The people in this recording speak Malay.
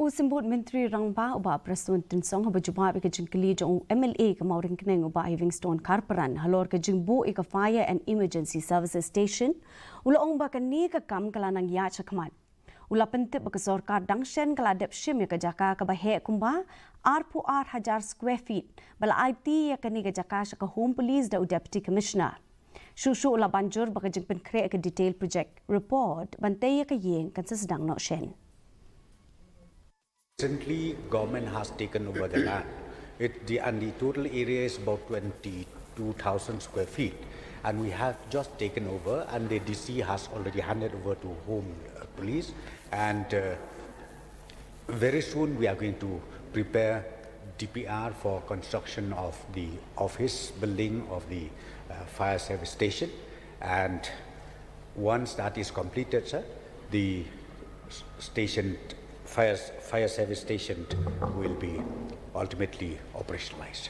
Usembut Menteri Rangba uba Preston Tinsong haba jumpa ke jengkeli jong MLA ke Mawryngkneng uba Livingstone Karparan halor ke jengbu ke Fire and Emergency Services Station ula ong ba ni ke kam kalanang ya chakmat ula pentip ke Sorkar dangshen kaladep shim ke Jaka ke bahe kumba arpu 8,000 square feet bala IT ya ke ni ke Jaka ke Home Police da Deputy Commissioner Shushu ula banjur ba ke jengpen kre ke detail project report bantai ke yeng kan sesedang nok shen. Recently, government has taken over the land. The total area is about 22,000 square feet, and we have just taken over, and the DC has already handed over to Home Police, and very soon we are going to prepare DPR for construction of the office building of the fire service station, and once that is completed, sir, the station. Fire service station will be ultimately operationalized.